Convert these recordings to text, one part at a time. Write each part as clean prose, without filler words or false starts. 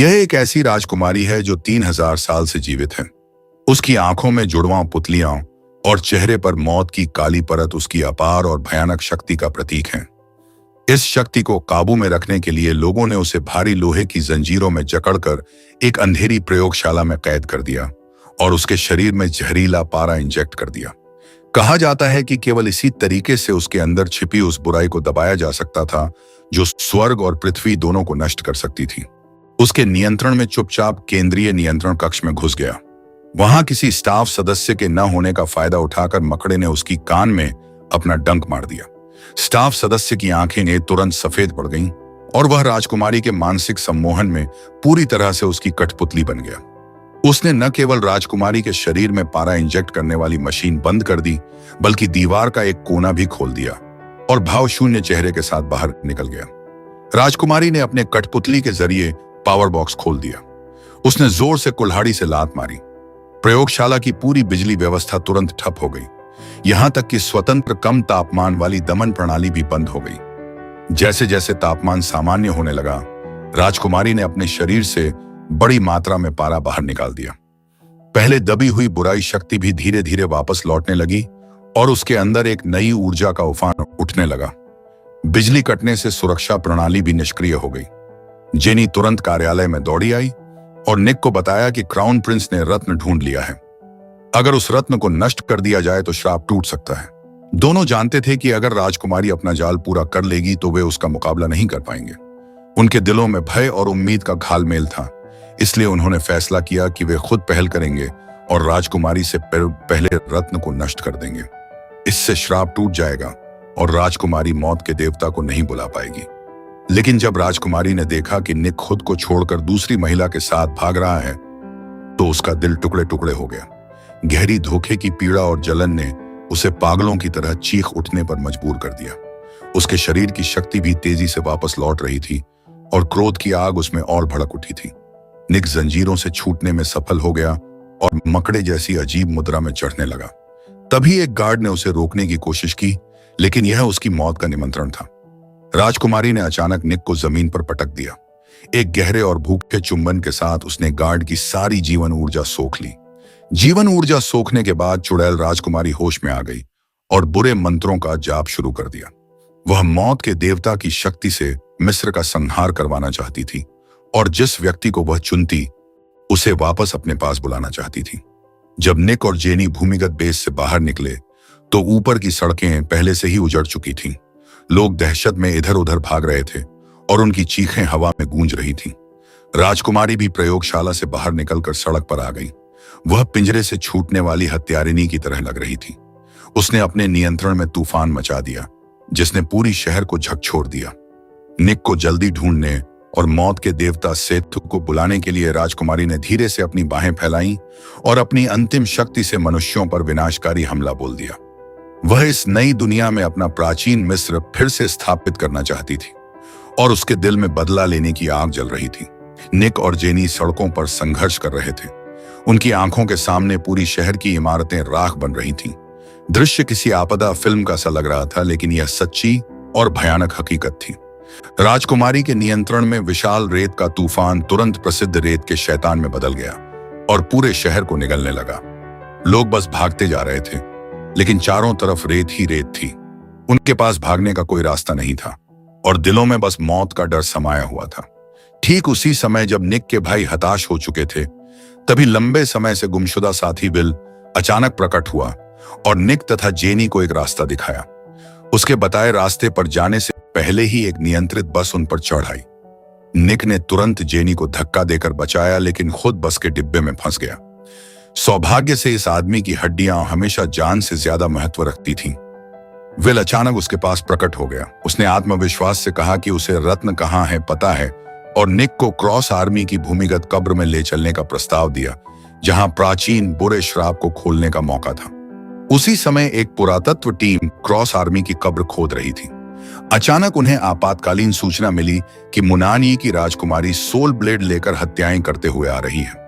यह एक ऐसी राजकुमारी है जो 3000 साल से जीवित है। उसकी आंखों में जुड़वां पुतलियां और चेहरे पर मौत की काली परत उसकी अपार और भयानक शक्ति का प्रतीक है। इस शक्ति को काबू में रखने के लिए लोगों ने उसे भारी लोहे की जंजीरों में जकड़कर एक अंधेरी प्रयोगशाला में कैद कर दिया और उसके शरीर में जहरीला पारा इंजेक्ट कर दिया। कहा जाता है कि केवल इसी तरीके से उसके अंदर छिपी उस बुराई को दबाया जा सकता था जो स्वर्ग और पृथ्वी दोनों को नष्ट कर सकती थी। उसके नियंत्रण में चुपचाप केंद्रीय नियंत्रण कक्ष में घुस गया। वहां किसी स्टाफ सदस्य के न होने का फायदा उठाकर मकड़े ने उसकी कान में अपना डंक मार दिया। स्टाफ सदस्य की आंखें तुरंत सफेद पड़ गईं और वह राजकुमारी के मानसिक सम्मोहन में पूरी तरह से उसकी कठपुतली बन गया। उसने न केवल राजकुमारी के शरीर में पारा इंजेक्ट करने वाली मशीन बंद कर दी, बल्कि दीवार का एक कोना भी खोल दिया और भावशून्य चेहरे के साथ बाहर निकल गया। राजकुमारी ने अपने कठपुतली के जरिए पावर बॉक्स खोल दिया। उसने जोर से कुल्हाड़ी से लात मारी। प्रयोगशाला की पूरी बिजली व्यवस्था तुरंत ठप हो गई। यहां तक कि स्वतंत्र कम तापमान वाली दमन प्रणाली भी बंद हो गई। जैसे जैसे तापमान सामान्य होने लगा, राजकुमारी ने अपने शरीर से बड़ी मात्रा में पारा बाहर निकाल दिया। पहले दबी हुई बुराई शक्ति भी धीरे धीरे वापस लौटने लगी और उसके अंदर एक नई ऊर्जा का उफान उठने लगा। बिजली कटने से सुरक्षा प्रणाली भी निष्क्रिय हो गई। जेनी तुरंत कार्यालय में दौड़ी आई और निक को बताया कि क्राउन प्रिंस ने रत्न ढूंढ लिया है। अगर उस रत्न को नष्ट कर दिया जाए तो श्राप टूट सकता है। दोनों जानते थे कि अगर राजकुमारी अपना जाल पूरा कर लेगी तो वे उसका मुकाबला नहीं कर पाएंगे। उनके दिलों में भय और उम्मीद का घालमेल था, इसलिए उन्होंने फैसला किया कि वे खुद पहल करेंगे और राजकुमारी से पहले रत्न को नष्ट कर देंगे। इससे श्राप टूट जाएगा और राजकुमारी मौत के देवता को नहीं बुला पाएगी। लेकिन जब राजकुमारी ने देखा कि निक खुद को छोड़कर दूसरी महिला के साथ भाग रहा है, तो उसका दिल टुकड़े टुकड़े हो गया। गहरी धोखे की पीड़ा और जलन ने उसे पागलों की तरह चीख उठने पर मजबूर कर दिया। उसके शरीर की शक्ति भी तेजी से वापस लौट रही थी और क्रोध की आग उसमें और भड़क उठी थी। निक जंजीरों से छूटने में सफल हो गया और मकड़े जैसी अजीब मुद्रा में चढ़ने लगा। तभी एक गार्ड ने उसे रोकने की कोशिश की, लेकिन यह उसकी मौत का निमंत्रण था। राजकुमारी ने अचानक निक को जमीन पर पटक दिया। एक गहरे और भूखे चुंबन के साथ उसने गार्ड की सारी जीवन ऊर्जा सोख ली। जीवन ऊर्जा सोखने के बाद चुड़ैल राजकुमारी होश में आ गई और बुरे मंत्रों का जाप शुरू कर दिया। वह मौत के देवता की शक्ति से मिस्र का संहार करवाना चाहती थी और जिस व्यक्ति को वह चुनती उसे वापस अपने पास बुलाना चाहती थी। जब निक और जेनी भूमिगत बेस से बाहर निकले तो ऊपर की सड़कें पहले से ही उजड़ चुकी थीं। लोग दहशत में इधर उधर भाग रहे थे और उनकी चीखें हवा में गूंज रही थीं। राजकुमारी भी प्रयोगशाला से बाहर निकलकर सड़क पर आ गई। वह पिंजरे से छूटने वाली हत्यारिनी की तरह लग रही थी। उसने अपने नियंत्रण में तूफान मचा दिया, जिसने पूरी शहर को झकझोर दिया। निक को जल्दी ढूंढने और मौत के देवता सेतु को बुलाने के लिए राजकुमारी ने धीरे से अपनी बाहें फैलाईं और अपनी अंतिम शक्ति से मनुष्यों पर विनाशकारी हमला बोल दिया। वह इस नई दुनिया में अपना प्राचीन मिस्र फिर से स्थापित करना चाहती थी और उसके दिल में बदला लेने की आग जल रही थी। निक और जेनी सड़कों पर संघर्ष कर रहे थे। उनकी आंखों के सामने पूरी शहर की इमारतें राख बन रही थीं। दृश्य किसी आपदा फिल्म का सा लग रहा था, लेकिन यह सच्ची और भयानक हकीकत थी। राजकुमारी के नियंत्रण में विशाल रेत का तूफान तुरंत प्रसिद्ध रेत के शैतान में बदल गया और पूरे शहर को निगलने लगा। लोग बस भागते जा रहे थे, लेकिन चारों तरफ रेत ही रेत थी। उनके पास भागने का कोई रास्ता नहीं था और दिलों में बस मौत का डर समाया हुआ था। ठीक उसी समय जब निक के भाई हताश हो चुके थे, तभी लंबे समय से गुमशुदा साथी बिल अचानक प्रकट हुआ और निक तथा जेनी को एक रास्ता दिखाया। उसके बताए रास्ते पर जाने से पहले ही एक नियंत्रित बस उन पर चढ़ आई। निक ने तुरंत जेनी को धक्का देकर बचाया, लेकिन खुद बस के डिब्बे में फंस गया। सौभाग्य से इस आदमी की हड्डियां हमेशा जान से ज्यादा महत्व रखती थीं। विल अचानक उसके पास प्रकट हो गया। उसने आत्मविश्वास से कहा कि उसे रत्न कहाँ है पता है और निक को क्रॉस आर्मी की भूमिगत कब्र में ले चलने का प्रस्ताव दिया, जहां प्राचीन बुरे श्राप को खोलने का मौका था। उसी समय एक पुरातत्व टीम क्रॉस आर्मी की कब्र खोद रही थी। अचानक उन्हें आपातकालीन सूचना मिली कि मुनानी की राजकुमारी सोल ब्लेड लेकर हत्याएं करते हुए आ रही है।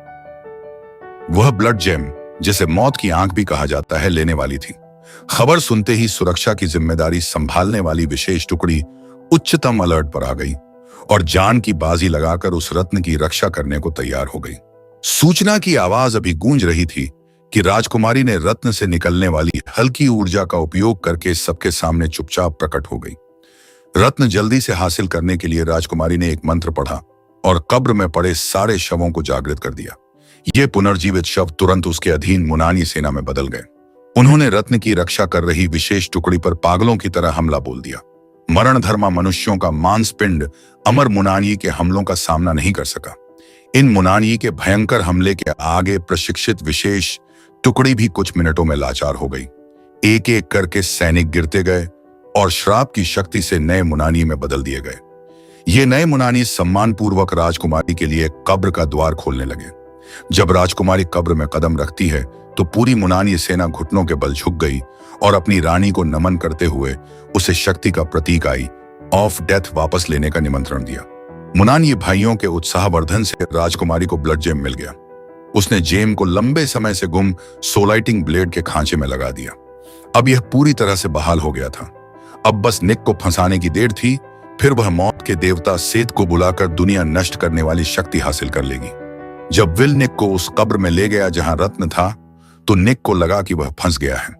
वह ब्लड जेम, जिसे मौत की आंख भी कहा जाता है, लेने वाली थी। खबर सुनते ही सुरक्षा की जिम्मेदारी संभालने वाली विशेष टुकड़ी उच्चतम अलर्ट पर आ गई। और जान की बाजी लगाकर उस रत्न की रक्षा करने को तैयार हो गई। सूचना की आवाज अभी गूंज रही थी कि राजकुमारी ने रत्न से निकलने वाली हल्की ऊर्जा का उपयोग करके सबके सामने चुपचाप प्रकट हो गई। रत्न जल्दी से हासिल करने के लिए राजकुमारी ने एक मंत्र पढ़ा और कब्र में पड़े सारे शवों को जागृत कर दिया। ये पुनर्जीवित शव तुरंत उसके अधीन मुनानी सेना में बदल गए। उन्होंने रत्न की रक्षा कर रही विशेष टुकड़ी पर पागलों की तरह हमला बोल दिया। मरणधर्मा मनुष्यों का मांसपिंड अमर मुनानी के हमलों का सामना नहीं कर सका। इन मुनानी के भयंकर हमले के आगे प्रशिक्षित विशेष टुकड़ी भी कुछ मिनटों में लाचार हो गई। एक एक करके सैनिक गिरते गए और श्राप की शक्ति से नए मुनानी में बदल दिए गए। ये नए मुनानी सम्मानपूर्वक राजकुमारी के लिए कब्र का द्वार खोलने लगे। जब राजकुमारी कब्र में कदम रखती है तो पूरी मुनानी सेना घुटनों के बल झुक गई और अपनी रानी को नमन करते हुए उसे शक्ति का प्रतीक आई ऑफ डेथ वापस लेने का निमंत्रण दिया। मुनानी भाइयों के उत्साहवर्धन से राजकुमारी को ब्लड जेम मिल गया। उसने जेम को लंबे समय से गुम सोलाइटिंग ब्लेड के खांचे में लगा दिया। अब यह पूरी तरह से बहाल हो गया था। अब बस निक को फंसाने की देर थी, फिर वह मौत के देवता सेत को बुलाकर दुनिया नष्ट करने वाली शक्ति हासिल कर लेगी। जब विल निक को उस कब्र में ले गया जहां रत्न था, तो निक को लगा कि वह फंस गया है।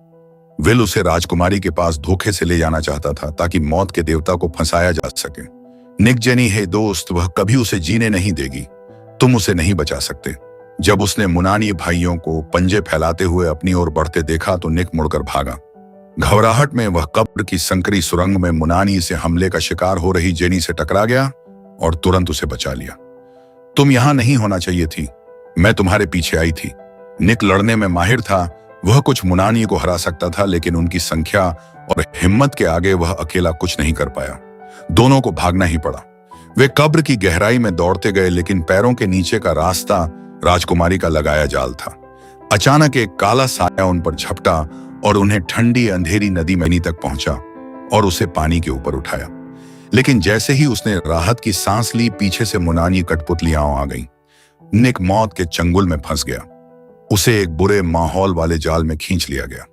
विल उसे राजकुमारी के पास धोखे से ले जाना चाहता था ताकि मौत के देवता को फंसाया जा सके। निक जेनी, हे दोस्त, वह कभी उसे जीने नहीं देगी, तुम उसे नहीं बचा सकते। जब उसने मुनानी भाइयों को पंजे फैलाते हुए अपनी ओर बढ़ते देखा तो निक मुड़कर भागा। घबराहट में वह कब्र की संकरी सुरंग में मुनानी से हमले का शिकार हो रही जेनी से टकरा गया और तुरंत उसे बचा लिया। तुम यहां नहीं होना चाहिए थी, मैं तुम्हारे पीछे आई थी। निक लड़ने में माहिर था। वह कुछ मुनानी को हरा सकता था, लेकिन उनकी संख्या और हिम्मत के आगे वह अकेला कुछ नहीं कर पाया। दोनों को भागना ही पड़ा। वे कब्र की गहराई में दौड़ते गए, लेकिन पैरों के नीचे का रास्ता राजकुमारी का लगाया जाल था। अचानक एक काला साया उन पर झपटा और उन्हें ठंडी अंधेरी नदी में तक पहुंचा और उसे पानी के ऊपर उठाया। लेकिन जैसे ही उसने राहत की सांस ली, पीछे से मुनानी कठपुतलियां आ गईं। निक मौत के चंगुल में फंस गया। उसे एक बुरे माहौल वाले जाल में खींच लिया गया।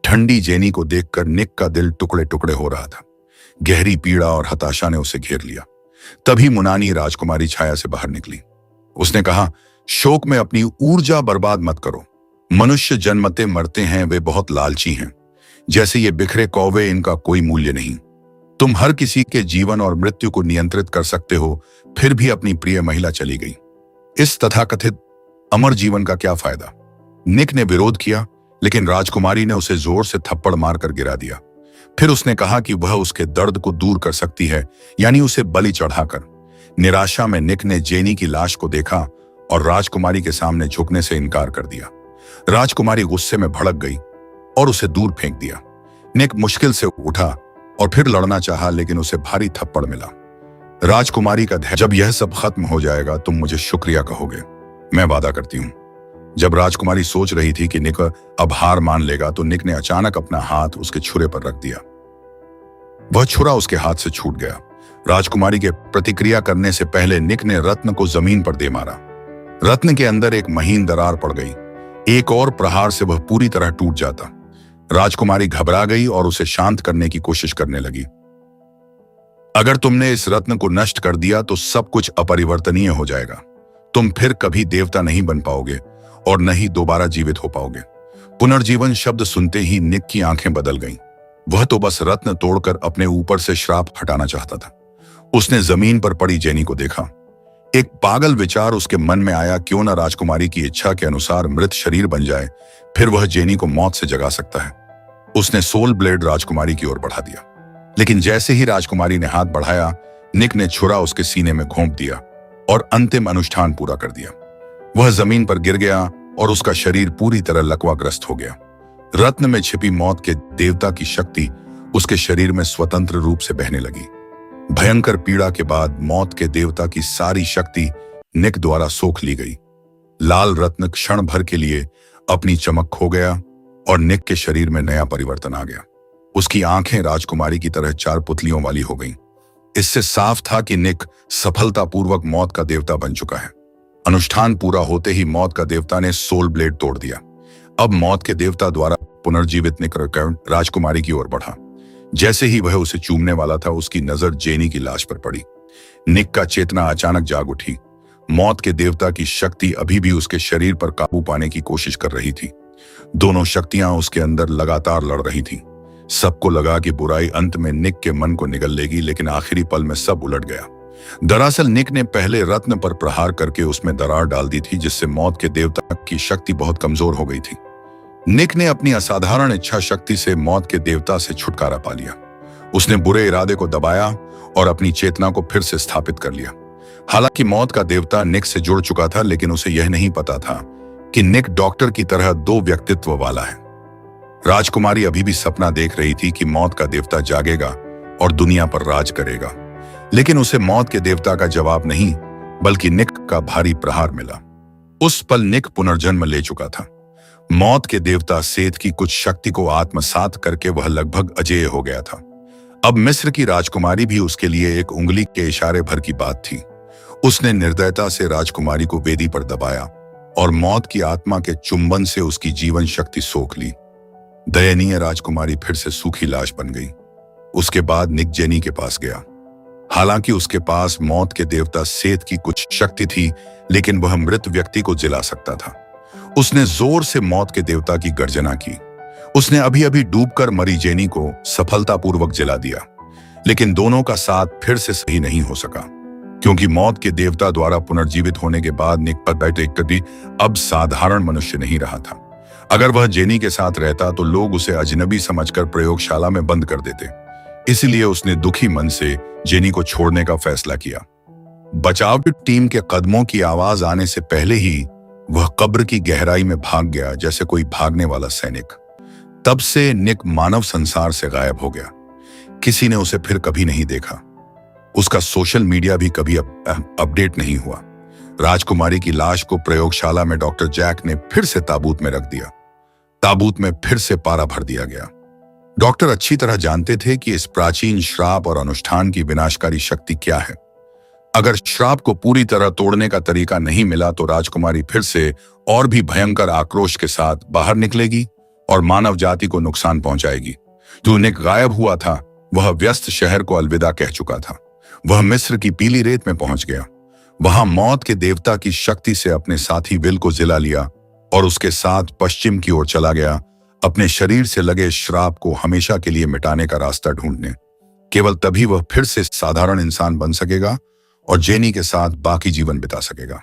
ठंडी जेनी को देखकर निक का दिल टुकड़े टुकड़े हो रहा था। गहरी पीड़ा और हताशा ने उसे घेर लिया। तभी मुनानी राजकुमारी छाया से बाहर निकली। उसने कहा, शोक में अपनी ऊर्जा बर्बाद मत करो। मनुष्य जन्मते मरते हैं, वे बहुत लालची हैं। जैसे ये बिखरे कौवे, इनका कोई मूल्य नहीं। तुम हर किसी के जीवन और मृत्यु को नियंत्रित कर सकते हो, फिर भी अपनी प्रिय महिला चली गई। इस तथाकथित अमर जीवन का क्या फायदा? निक ने विरोध किया, लेकिन राजकुमारी ने उसे जोर से थप्पड़ मारकर गिरा दिया। फिर उसने कहा कि वह उसके दर्द को दूर कर सकती है, यानी उसे बलि चढ़ाकर। निराशा में निक ने जेनी की लाश को देखा और राजकुमारी के सामने झुकने से इनकार कर दिया। राजकुमारी गुस्से में भड़क गई और उसे दूर फेंक दिया। निक मुश्किल से उठा और फिर लड़ना चाहा, लेकिन उसे भारी थप्पड़ मिला। राजकुमारी का धैर्य, जब यह सब खत्म हो जाएगा तुम मुझे शुक्रिया कहोगे, मैं वादा करती हूं। जब राजकुमारी सोच रही थी कि निक अब हार मान लेगा, तो निक ने अचानक अपना हाथ उसके छुरे पर रख दिया। वह छुरा उसके हाथ से छूट गया। राजकुमारी के प्रतिक्रिया करने से पहले निक ने रत्न को जमीन पर दे मारा। रत्न के अंदर एक महीन दरार पड़ गई। एक और प्रहार से वह पूरी तरह टूट जाता। राजकुमारी घबरा गई और उसे शांत करने की कोशिश करने लगी। अगर तुमने इस रत्न को नष्ट कर दिया तो सब कुछ अपरिवर्तनीय हो जाएगा। तुम फिर कभी देवता नहीं बन पाओगे और न ही दोबारा जीवित हो पाओगे। पुनर्जीवन शब्द सुनते ही निक की आंखें बदल गईं। वह तो बस रत्न तोड़कर अपने ऊपर से श्राप हटाना चाहता था। उसने जमीन पर पड़ी जेनी को देखा। एक पागल विचार उसके मन में आया, क्यों न राजकुमारी की इच्छा के अनुसार मृत शरीर बन जाए, फिर वह जेनी को मौत से जगा सकता है। उसने सोल ब्लेड राजकुमारी की ओर बढ़ा दिया, लेकिन जैसे ही राजकुमारी ने हाथ बढ़ाया, निक ने छुरा उसके सीने में घोंप दिया और अंतिम अनुष्ठान पूरा कर दिया। वह जमीन पर गिर गया और उसका शरीर पूरी तरह लकवाग्रस्त हो गया। रत्न में छिपी मौत के देवता की शक्ति उसके शरीर में स्वतंत्र रूप से बहने लगी। भयंकर पीड़ा के बाद मौत के देवता की सारी शक्ति निक द्वारा सोख ली गई। लाल रत्न क्षण भर के लिए अपनी चमक खो गया और निक के शरीर में नया परिवर्तन आ गया। उसकी आंखें राजकुमारी की तरह चार पुतलियों वाली हो गईं। इससे साफ था कि निक सफलतापूर्वक मौत का देवता बन चुका है। अनुष्ठान पूरा होते ही मौत का देवता ने सोल ब्लेड तोड़ दिया। अब मौत के देवता द्वारा पुनर्जीवित निक राजकुमारी की ओर बढ़ा। जैसे ही वह उसे चूमने वाला था, उसकी नजर जेनी की लाश पर पड़ी। निक का चेतना अचानक जाग उठी। मौत के देवता की शक्ति अभी भी उसके शरीर पर काबू पाने की कोशिश कर रही थी। दोनों शक्तियां उसके अंदर लगातार लड़ रही थीं। सबको लगा कि बुराई अंत में निक के मन को निगल लेगी, लेकिन आखिरी पल में सब उलट गया। दरअसल निक ने पहले रत्न पर प्रहार करके उसमें दरार डाल दी थी, जिससे मौत के देवता की शक्ति बहुत कमजोर हो गई थी। निक ने अपनी असाधारण इच्छा शक्ति से मौत के देवता से छुटकारा पा लिया। उसने बुरे इरादे को दबाया और अपनी चेतना को फिर से स्थापित कर लिया। हालांकि मौत का देवता निक से जुड़ चुका था, लेकिन उसे यह नहीं पता था कि निक डॉक्टर की तरह दो व्यक्तित्व वाला है। राजकुमारी अभी भी सपना देख रही थी कि मौत का देवता जागेगा और दुनिया पर राज करेगा, लेकिन उसे मौत के देवता का जवाब नहीं, बल्कि निक का भारी प्रहार मिला। उस पल निक पुनर्जन्म ले चुका था। मौत के देवता सेत की कुछ शक्ति को आत्मसात करके वह लगभग अजेय हो गया था। अब मिस्र की राजकुमारी भी उसके लिए एक उंगली के इशारे भर की बात थी। उसने निर्दयता से राजकुमारी को वेदी पर दबाया और मौत की आत्मा के चुंबन से उसकी जीवन शक्ति सोख ली। दयनीय राजकुमारी फिर से सूखी लाश बन गई। उसके बाद निक जेनी के पास गया। हालांकि उसके पास मौत के देवता सेत की कुछ शक्ति थी, लेकिन वह मृत व्यक्ति को जिला सकता था। उसने जोर से मौत के देवता की गर्जना की। उसने अभी अभी डूबकर मरी जेनी को सफलतापूर्वक जिला दिया, लेकिन दोनों का साथ फिर से सही नहीं हो सका, क्योंकि मौत के देवता द्वारा पुनर्जीवित होने के बाद निक पर अब साधारण मनुष्य नहीं रहा था। अगर वह जेनी के साथ रहता तो लोग उसे अजनबी समझकर प्रयोगशाला में बंद कर देते। इसलिए उसने दुखी मन से जेनी को छोड़ने का फैसला किया। बचाव टीम के कदमों की आवाज आने से पहले ही वह कब्र की गहराई में भाग गया, जैसे कोई भागने वाला सैनिक। तब से निक मानव संसार से गायब हो गया। किसी ने उसे फिर कभी नहीं देखा। उसका सोशल मीडिया भी कभी अपडेट नहीं हुआ। राजकुमारी की लाश को प्रयोगशाला में डॉक्टर जैक ने फिर से ताबूत में रख दिया। ताबूत में फिर से पारा भर दिया गया। डॉक्टर अच्छी तरह जानते थे कि इस प्राचीन श्राप और अनुष्ठान की विनाशकारी शक्ति क्या है। अगर श्राप को पूरी तरह तोड़ने का तरीका नहीं मिला तो राजकुमारी फिर से और भी भयंकर आक्रोश के साथ बाहर निकलेगी और मानव जाति को नुकसान पहुंचाएगी। जो निक गायब हुआ था, वह व्यस्त शहर को अलविदा कह चुका था। वह मिस्र की पीली रेत में पहुंच गया। वहां मौत के देवता की शक्ति से अपने साथी विल को जिला लिया और उसके साथ पश्चिम की ओर चला गया, अपने शरीर से लगे श्राप को हमेशा के लिए मिटाने का रास्ता ढूंढने। केवल तभी वह फिर से साधारण इंसान बन सकेगा और जेनी के साथ बाकी जीवन बिता सकेगा।